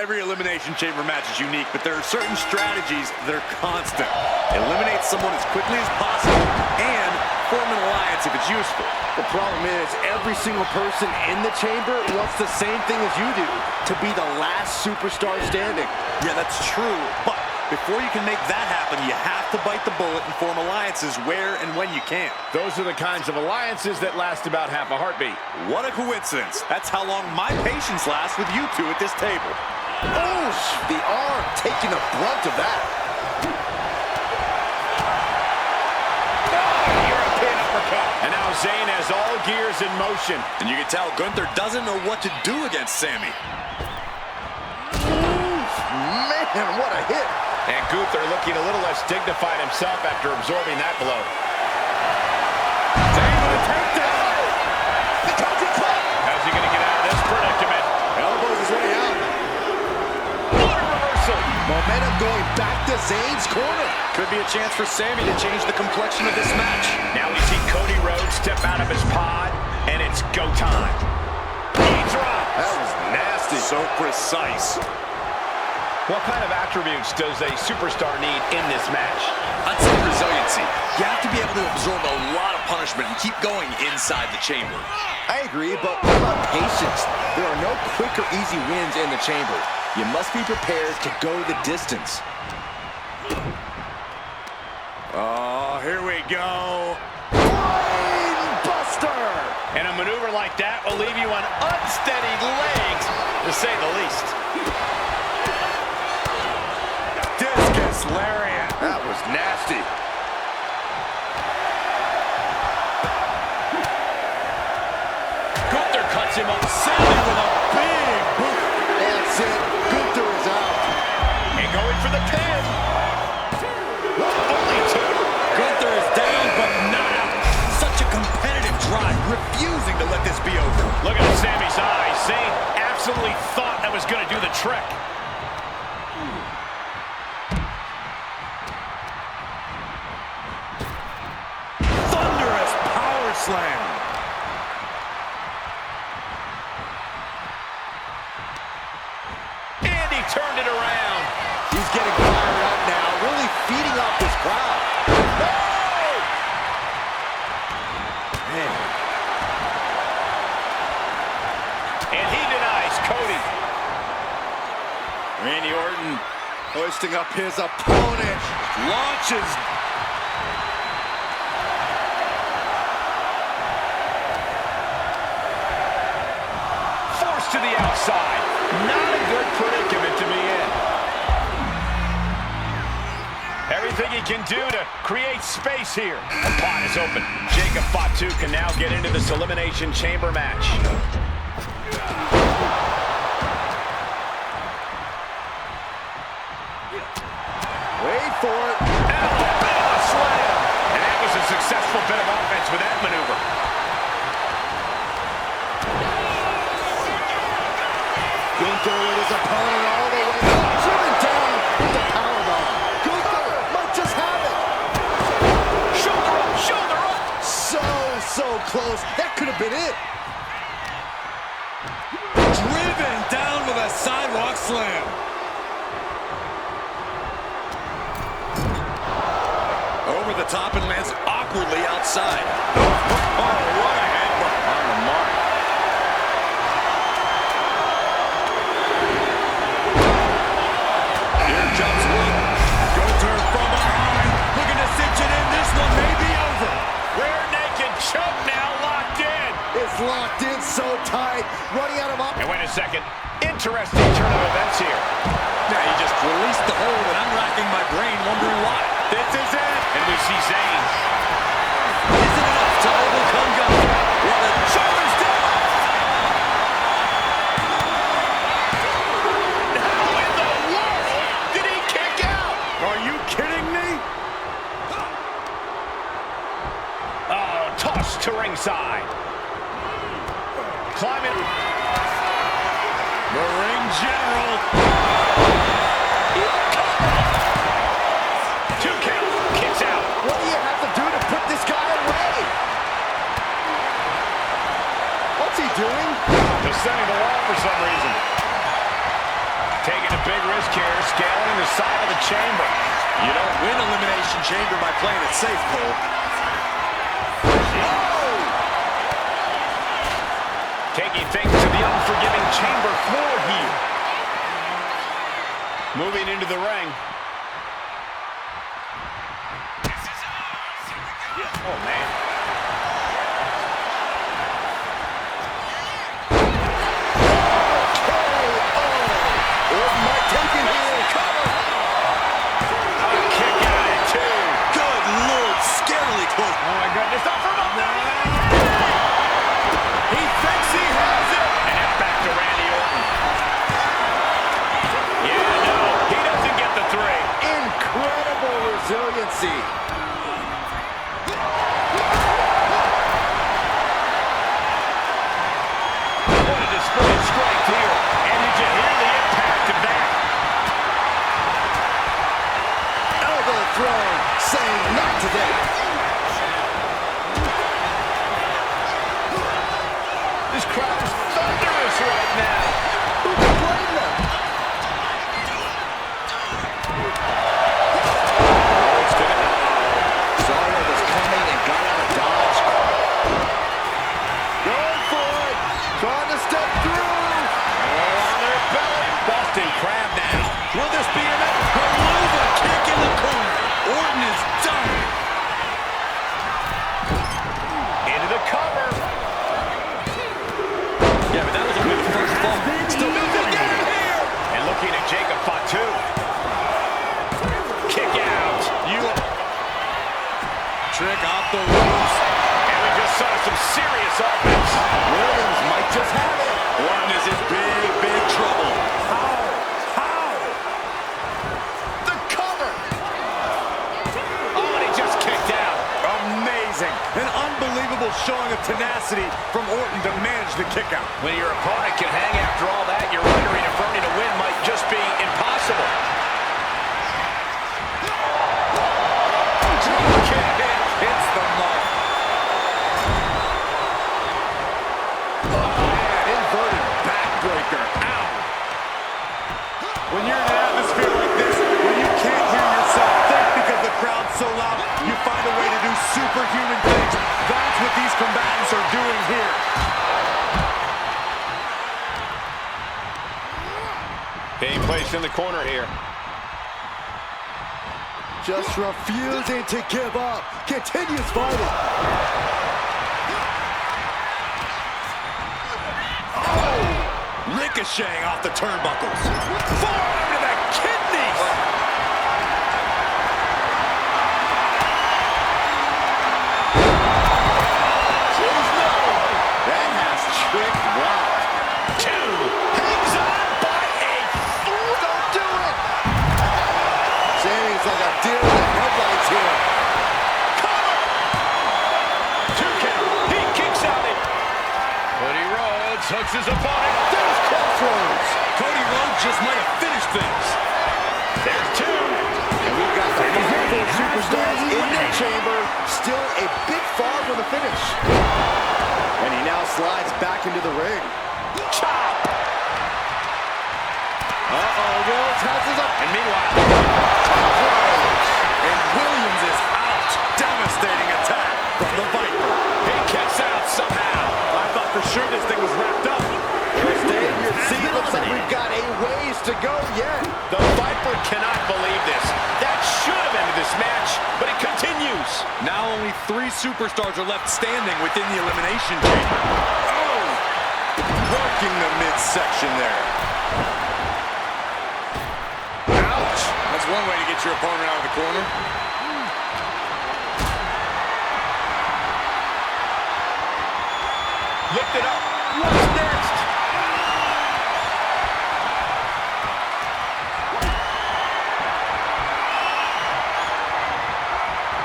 Every Elimination Chamber match is unique, but there are certain strategies that are constant. Eliminate someone as quickly as possible and form an alliance if it's useful. The problem is every single person in the chamber wants the same thing as you do, to be the last superstar standing. Yeah, that's true, but before you can make that happen, you have to bite the bullet and form alliances where and when you can. Those are the kinds of alliances that last about half a heartbeat. What a coincidence. That's how long my patience lasts with you two at this table. Oh, the arm taking the brunt of that. European uppercut. And now Zayn has all gears in motion. And you can tell Gunther doesn't know what to do against Sami. Man, what a hit. And Gunther looking a little less dignified himself after absorbing that blow. Zayn with a takedown. The coaching club. How's he going to get out of this predicament? Elbows his way out. What a reversal. Momentum going back to Zayn's corner. Could be a chance for Sami to change the complexion of this match. Now we see Cody Rhodes step out of his pod, and it's go time. He drops. That was nasty. So precise. What kind of attributes does a superstar need in this match? I'd say resiliency. You have to be able to absorb a lot of punishment and keep going inside the chamber. I agree, but what about patience? There are no quick or easy wins in the chamber. You must be prepared to go the distance. Oh, here we go. Brain buster! And a maneuver like that will leave you on unsteady legs, to say the least. Discus lariat. That was nasty. Gunther cuts him up. Sami with a big boot. That's it. Gunther is out. And going for the pin. Only two. Gunther is down, but not out. Such a competitive drive, refusing to let this be over. Look at Sami's eyes. Zayn absolutely thought that was going to do the trick. Thunderous power slam. And he turned it around. He's getting fired up now, really feeding off this crowd. No! Man. And he denies Cody. Randy Orton hoisting up his opponent. Launches. Forced to the outside. Not a good predicament to be in. Everything he can do to create space here. The pot is open. Jacob Fatu can now get into this Elimination Chamber match. Wait for it. Alabama slam. And that was a successful bit of offense with that maneuver. Gunther with his opponent all the way up. Driven down with the powerbomb. Gunther might just have it. Shoulder up, shoulder up. So close. That could have been it. Driven down with a sidewalk slam. Over the top and lands awkwardly outside. Oh, what a headbutt on the mark. Here jumps one. Gunther from behind. Looking to cinch it in. This one may be over. Rear naked choke now locked in. It's locked in so tight. Running out of options. And wait a second. Interesting turn of events here. Now he just released the hold, and I'm racking my brain wondering why. This is it. And we see Zayn. Is it enough to overcome Gunther? Well, the shoulders down. How in the world did he kick out? Are you kidding me? Oh, tossed to ringside. Climbing. The ring general. Two count. Kicks out. What do you have to do to put this guy away? What's he doing? Descending the wall for some reason. Taking a big risk here, scaling the side of the chamber. You don't win Elimination Chamber by playing it safe, Cole. Taking things to the unforgiving chamber floor here. Moving into the ring. Oh, man. Orton might take it here. Cover. A kick out at two. Good Lord, scarily close. Oh, my goodness. Not from up there. He thinks he has it. And it's back to Randy Orton. Yeah, no, he doesn't get the three. Incredible resiliency. What a display of strength here. And did you hear the impact of that? Elbow thrown, saying not today. This crowd is thunderous right now. Who can blame them? Saw what was coming and got out of dodge. Going for it. Trying to step through. On their belly. Boston Crab now. Will this be enough? Haluva kick in the corner. Orton is done. Into the cover. Yeah, but that was only the first fall. Still moving down here. And looking at Jacob Fatu. Kick out. Trick off the ropes. And we just saw some serious offense. Williams might just have it. Orton is in big, big trouble. How? The cover. Oh, and he just kicked out. Amazing. An unbelievable showing of tenacity from Orton to manage the kick out. When your opponent can hang after all that, you're wondering if earning a win might just be impossible. Drop kick. Hits the mark. Inverted backbreaker. Ow. When you're in an atmosphere like this, when you can't hear yourself think because the crowd's so loud, you find a way to do superhuman things. That's what these combatants are doing here. Being placed in the corner here. Just refusing to give up. Continues fighting. Ricocheting off the turnbuckles. Forearm to the kidneys. That has Trick rocked. Two. Hangs on by a foot. Don't do it. Seems like a deer in the headlights here. Two count. He kicks out it. Cody Rhodes hooks his opponent. There's Crossroads. Cody Rhodes just might have finished things. There's two. And we've got the powerful superstars in the chamber. Still a bit far from the finish. And he now slides back into the ring. Chop. Rhodes has his up. And meanwhile, And Williams is out. Devastating attack from the Viper. he kicks out somehow. I thought for sure this thing was wrapped up. stay in your seat. Looks like we've got a ways to go yet. The Viper cannot believe this. That should have ended this match, but it continues. Now only 3 superstars are left standing within the Elimination Chamber. Oh! Working the midsection there. Ouch! That's one way to get your opponent out of the corner. Lift it up. What's next?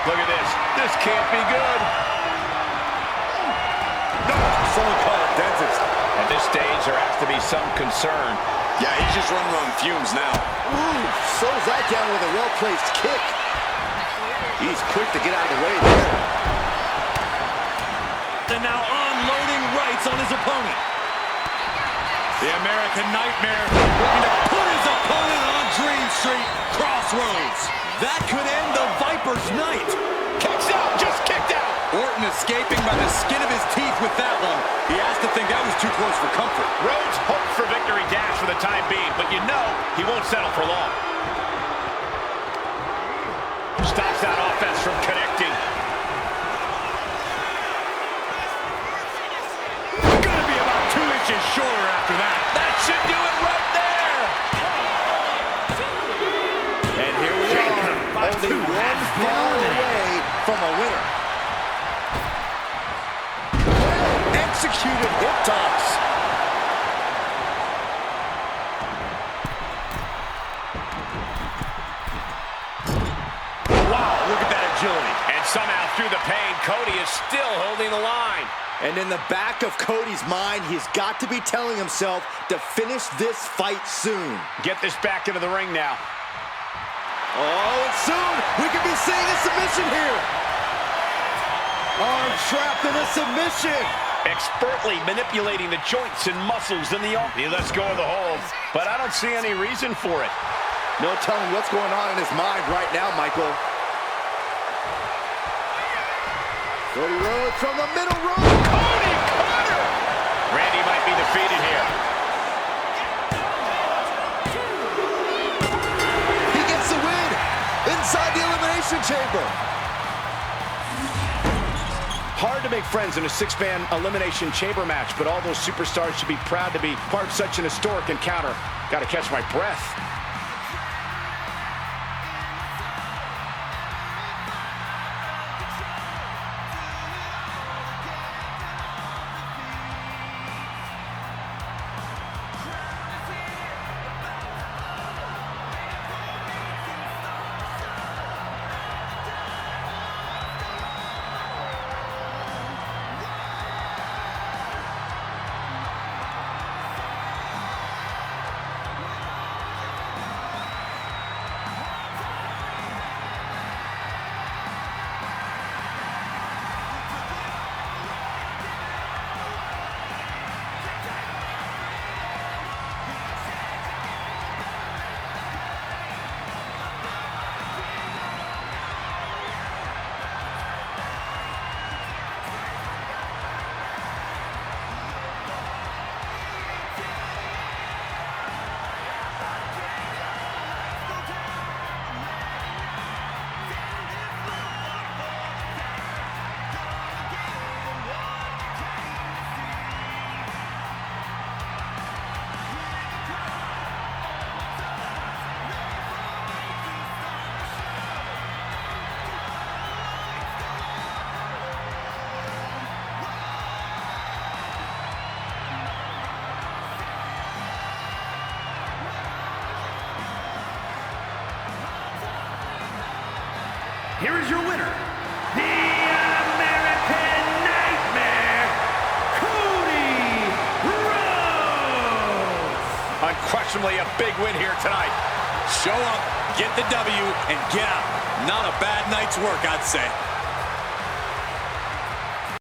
Look at this. This can't be good. No! Someone call a dentist. At this stage, there has to be some concern. Yeah, he's just running on fumes now. Ooh, slows that down with a well-placed kick. He's quick to get out of the way there. And now unloading rights on his opponent. The American Nightmare looking to put his opponent on Dream Street Crossroads. That could end the Viper's night. Kicks out, just kicked out. Orton escaping by the skin of his teeth with that one. He has to think that was too close for comfort. Rhodes hopes for victory dash for the time being, but you know he won't settle for long. Stops that offense from connecting. Gonna be about 2 inches shorter after that. That should do it right there. And here we are, only one fall away from a winner. Executed hip toss. Wow, look at that agility. And somehow through the pain, Cody is still holding the line. And in the back of Cody's mind, he's got to be telling himself to finish this fight soon. Get this back into the ring now. Oh, and soon we could be seeing a submission here. Arm trapped in a submission. Expertly manipulating the joints and muscles in the arm. He lets go of the hold, but I don't see any reason for it. No telling what's going on in his mind right now, Michael. Cody Rhodes from the middle rope. Cody Carter! Randy might be defeated here. He gets the win inside the Elimination Chamber. Hard to make friends in a six-man Elimination Chamber match, but all those superstars should be proud to be part of such an historic encounter. Got to catch my breath. Here is your winner, the American Nightmare, Cody Rhodes. Unquestionably a big win here tonight. Show up, get the W, and get out. Not a bad night's work, I'd say.